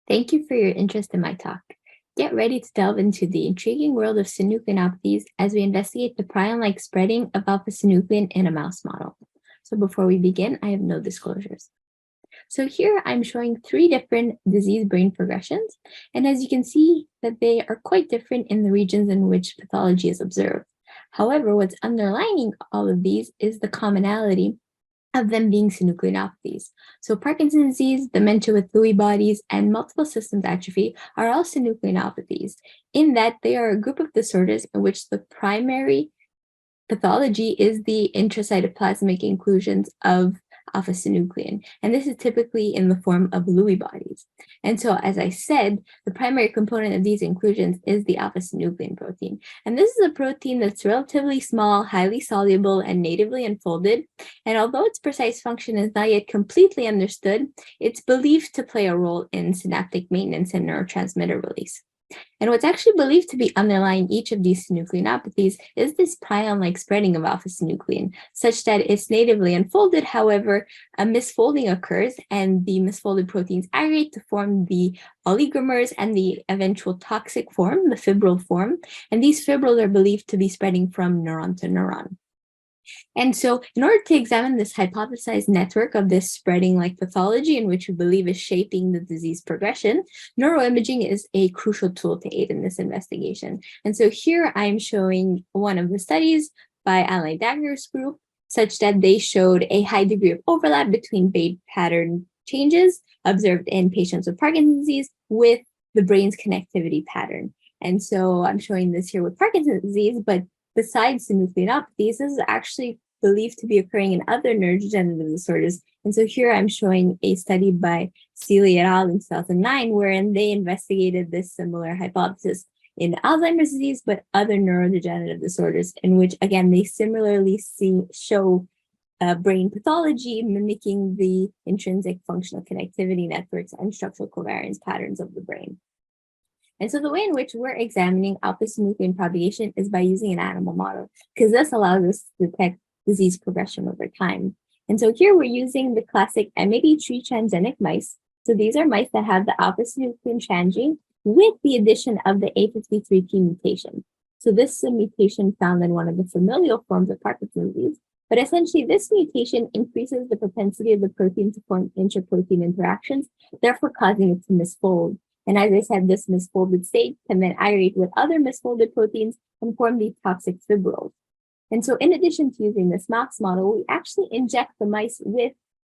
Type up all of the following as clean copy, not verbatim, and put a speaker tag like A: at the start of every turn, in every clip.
A: Thank you for your interest in my talk. Get ready to delve into the intriguing world of synucleinopathies as we investigate the prion-like spreading of alpha-synuclein in a mouse model. So before we begin, I have no disclosures. So here I'm showing three different disease brain progressions, and as you can see that they are quite different in the regions in which pathology is observed. However, what's underlying all of these is the commonality of them being synucleinopathies. So Parkinson's disease, dementia with Lewy bodies, and multiple systems atrophy are all synucleinopathies, in that they are a group of disorders in which the primary pathology is the intracytoplasmic inclusions of alpha-synuclein, and this is typically in the form of Lewy bodies. And so, as I said, the primary component of these inclusions is the alpha-synuclein protein. And this is a protein that's relatively small, highly soluble, and natively unfolded. And although its precise function is not yet completely understood, it's believed to play a role in synaptic maintenance and neurotransmitter release. And what's actually believed to be underlying each of these synucleinopathies is this prion-like spreading of alpha-synuclein, such that it's natively unfolded. However, a misfolding occurs, and the misfolded proteins aggregate to form the oligomers and the eventual toxic form, the fibril form. And these fibrils are believed to be spreading from neuron to neuron. And so in order to examine this hypothesized network of this spreading like pathology in which we believe is shaping the disease progression, neuroimaging is a crucial tool to aid in this investigation. And so here I'm showing one of the studies by Alan Dagner's group, such that they showed a high degree of overlap between brain pattern changes observed in patients with Parkinson's disease with the brain's connectivity pattern. And so I'm showing this here with Parkinson's disease, but besides synucleinopathies, this is actually believed to be occurring in other neurodegenerative disorders. And so here I'm showing a study by Seeley et al. In 2009, wherein they investigated this similar hypothesis in Alzheimer's disease, but other neurodegenerative disorders, in which, again, they similarly show brain pathology mimicking the intrinsic functional connectivity networks and structural covariance patterns of the brain. And so the way in which we're examining alpha-synuclein propagation is by using an animal model, because this allows us to detect disease progression over time. And so here we're using the classic M83 transgenic mice. So these are mice that have the alpha-synuclein transgene with the addition of the A53P mutation. So this is a mutation found in one of the familial forms of Parkinson's disease. But essentially, this mutation increases the propensity of the protein to form intraprotein interactions, therefore causing it to misfold. And as I said, this misfolded state can then aggregate with other misfolded proteins and form these toxic fibrils. And so in addition to using this mouse model, we actually inject the mice with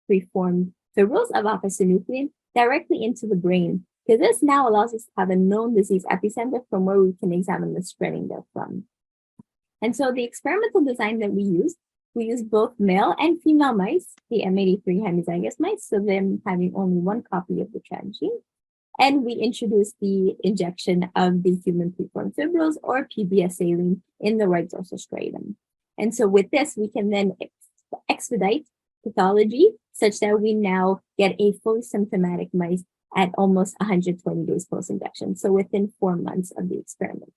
A: preformed fibrils of alpha-synuclein directly into the brain, because this now allows us to have a known disease epicenter from where we can examine the spreading therefrom. And so the experimental design that we used both male and female mice, the M83 hemizygous mice, so them having only one copy of the transgene. And we introduced the injection of the human preformed fibrils, or PBS saline, in the right dorsal striatum. And so with this, we can then expedite pathology such that we now get a fully symptomatic mice at almost 120 days post-injection, so within 4 months of the experiment.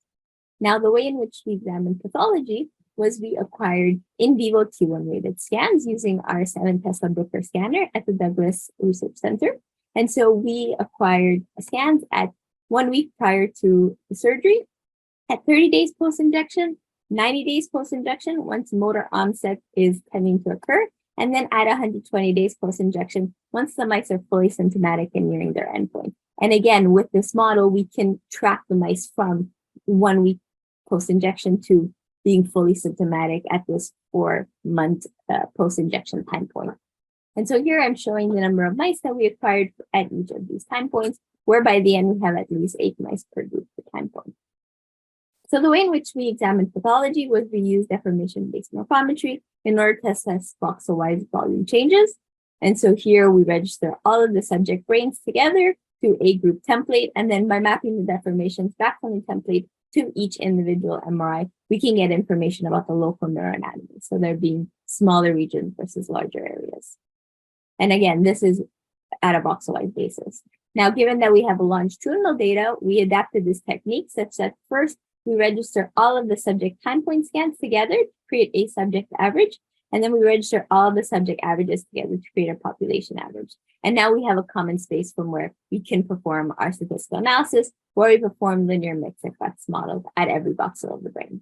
A: Now, the way in which we examined pathology was we acquired in vivo T1-weighted scans using our 7 Tesla Bruker scanner at the Douglas Research Center. And so we acquired scans at 1 week prior to the surgery, at 30 days post-injection, 90 days post-injection, once motor onset is tending to occur, and then at 120 days post-injection, once the mice are fully symptomatic and nearing their endpoint. And again, with this model, we can track the mice from 1 week post-injection to being fully symptomatic at this 4-month post-injection time point. And so here I'm showing the number of mice that we acquired at each of these time points, where by the end we have at least 8 mice per group per time point. So the way in which we examined pathology was we used deformation-based morphometry in order to assess voxel-wise volume changes. And so here we register all of the subject brains together to a group template, and then by mapping the deformations back from the template to each individual MRI, we can get information about the local neuroanatomy. So there being smaller regions versus larger areas. And again, this is at a voxel-wise basis. Now, given that we have longitudinal data, we adapted this technique such that first we register all of the subject time point scans together to create a subject average. And then we register all the subject averages together to create a population average. And now we have a common space from where we can perform our statistical analysis, where we perform linear mixed effects models at every voxel of the brain.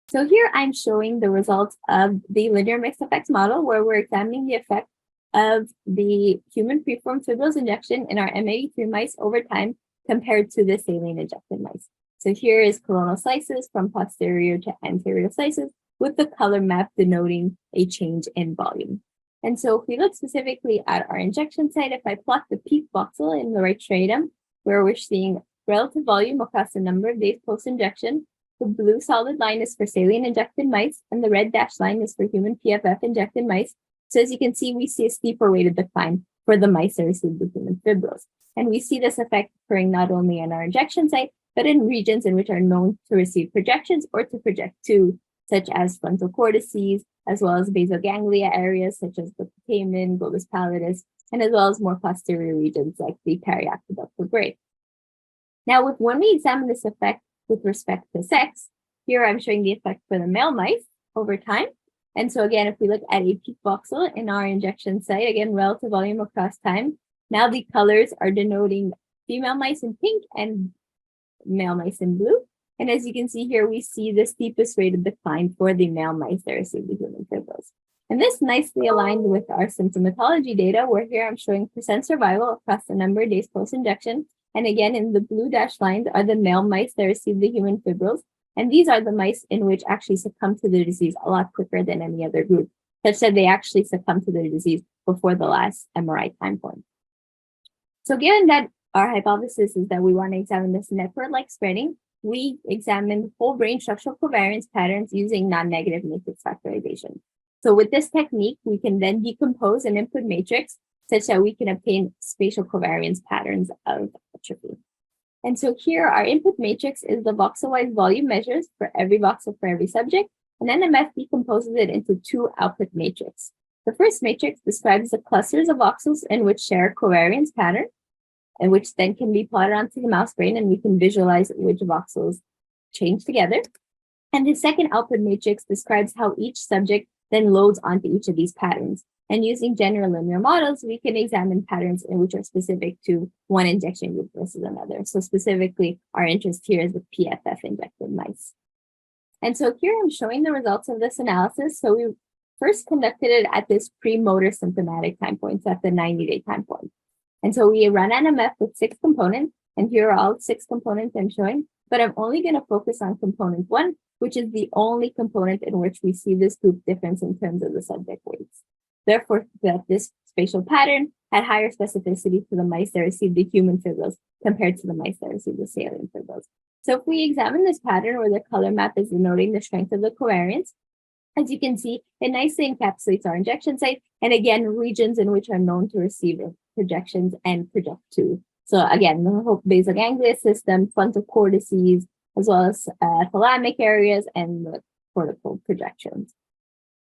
A: So here I'm showing the results of the linear mixed effects model, where we're examining the effect of the human preformed fibrils injection in our M83 mice over time compared to the saline injected mice. So here is coronal slices from posterior to anterior slices with the color map denoting a change in volume. And so if we look specifically at our injection site, if I plot the peak voxel in the right striatum, where we're seeing relative volume across the number of days post-injection, the blue solid line is for saline injected mice, and the red dashed line is for human PFF injected mice. So as you can see, we see a steeper rate of decline for the mice that received the human fibrils. And we see this effect occurring not only in our injection site, but in regions in which are known to receive projections or to project to, such as frontal cortices, as well as basal ganglia areas such as the putamen, globus pallidus, and as well as more posterior regions like the periaqueductal gray. Now, when we examine this effect with respect to sex, here I'm showing the effect for the male mice over time. And so again, if we look at a peak voxel in our injection site, again, relative volume across time, now the colors are denoting female mice in pink and male mice in blue. And as you can see here, we see the steepest rate of decline for the male mice that receive the human fibrils. And this nicely aligned with our symptomatology data, where here I'm showing percent survival across the number of days post-injection. And again, in the blue dashed lines are the male mice that receive the human fibrils. And these are the mice in which actually succumb to the disease a lot quicker than any other group, such that they actually succumb to the disease before the last MRI time point. So given that our hypothesis is that we want to examine this network-like spreading, we examined whole brain structural covariance patterns using non-negative matrix factorization. So with this technique, we can then decompose an input matrix such that we can obtain spatial covariance patterns of atrophy. And so here our input matrix is the voxel-wise volume measures for every voxel for every subject, and NMF decomposes it into two output matrices. The first matrix describes the clusters of voxels in which share a covariance pattern, and which then can be plotted onto the mouse brain, and we can visualize which voxels change together. And the second output matrix describes how each subject then loads onto each of these patterns. And using general linear models, we can examine patterns in which are specific to one injection group versus another. So specifically, our interest here is the PFF injected mice. And so here I'm showing the results of this analysis. So we first conducted it at this pre-motor symptomatic time points at the 90-day time point. And so we run NMF with 6 components, and here are all 6 components I'm showing, but I'm only going to focus on component 1, which is the only component in which we see this group difference in terms of the subject weights. Therefore, that this spatial pattern had higher specificity for the mice that received the human fibrils compared to the mice that received the saline fibrils. So if we examine this pattern where the color map is denoting the strength of the covariance, as you can see, it nicely encapsulates our injection site, and again, regions in which are known to receive projections and project to. So again, the whole basal ganglia system, frontal cortices, as well as thalamic areas and the cortical projections.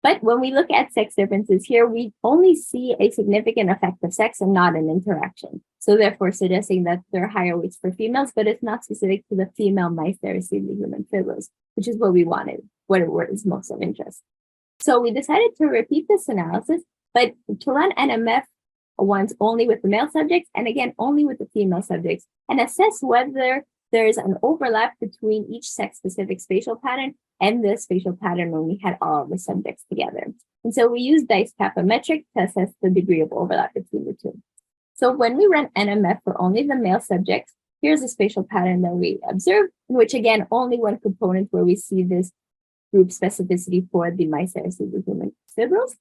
A: But when we look at sex differences here, we only see a significant effect of sex and not an interaction. So therefore suggesting that there are higher weights for females, but it's not specific to the female mice that receive the human fibrils, which is what we wanted, what is most of interest. So we decided to repeat this analysis, but to run NMF once only with the male subjects, and again, only with the female subjects, and assess whether there's an overlap between each sex-specific spatial pattern and the spatial pattern when we had all of the subjects together. And so we used Dice kappa metric to assess the degree of overlap between the two. So when we run NMF for only the male subjects, here's a spatial pattern that we observed, in which again, only one component where we see this group specificity for the mice that receive the human fibrils.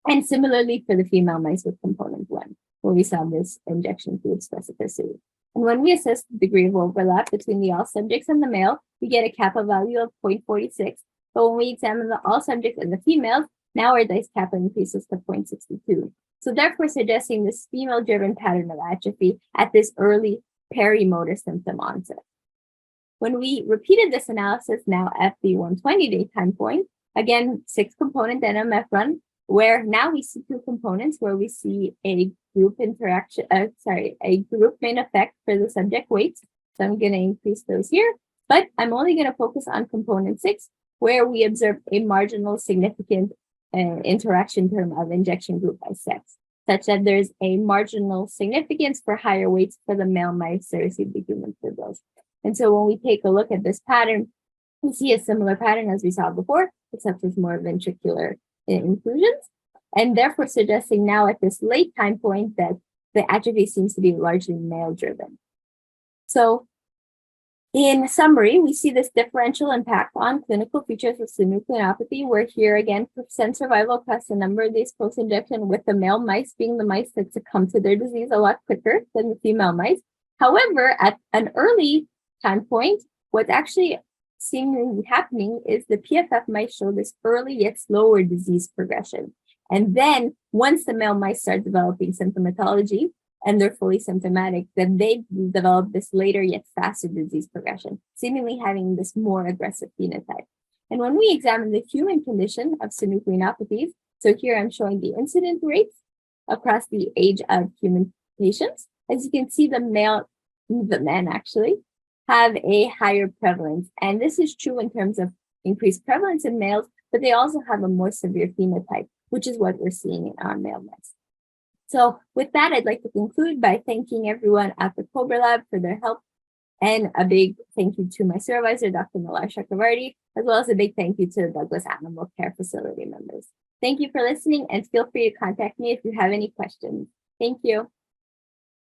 A: And similarly for the female mice with component 1, where we saw this injection group specificity. And when we assess the degree of overlap between the all subjects and the male, we get a kappa value of 0.46. But when we examine the all subjects and the females, now our Dice kappa increases to 0.62. So therefore suggesting this female-driven pattern of atrophy at this early perimotor symptom onset. When we repeated this analysis now at the 120-day time point, again, 6-component NMF run, where now we see 2 components where we see a group interaction, a group main effect for the subject weights. So I'm going to increase those here, but I'm only going to focus on component 6, where we observe a marginal significant interaction term of injection group by sex, such that there's a marginal significance for higher weights for the male mice that receive the human fibrils. And so when we take a look at this pattern, we see a similar pattern as we saw before, except with more ventricular inclusions, and therefore suggesting now at this late time point that the atrophy seems to be largely male-driven. So in summary, we see this differential impact on clinical features of synucleinopathy, where here again, percent survival across a number of these post-injection, with the male mice being the mice that succumb to their disease a lot quicker than the female mice. However, at an early time point, what's actually seemingly happening is the PFF mice show this early yet slower disease progression. And then once the male mice start developing symptomatology and they're fully symptomatic, then they develop this later yet faster disease progression, seemingly having this more aggressive phenotype. And when we examine the human condition of synucleinopathies, so here I'm showing the incidence rates across the age of human patients. As you can see, the men actually have a higher prevalence. And this is true in terms of increased prevalence in males, but they also have a more severe phenotype, which is what we're seeing in our male mice. So with that, I'd like to conclude by thanking everyone at the Cobra Lab for their help, and a big thank you to my supervisor, Dr. Millar Chakravarty, as well as a big thank you to the Douglas Animal Care Facility members. Thank you for listening, and feel free to contact me if you have any questions. Thank you.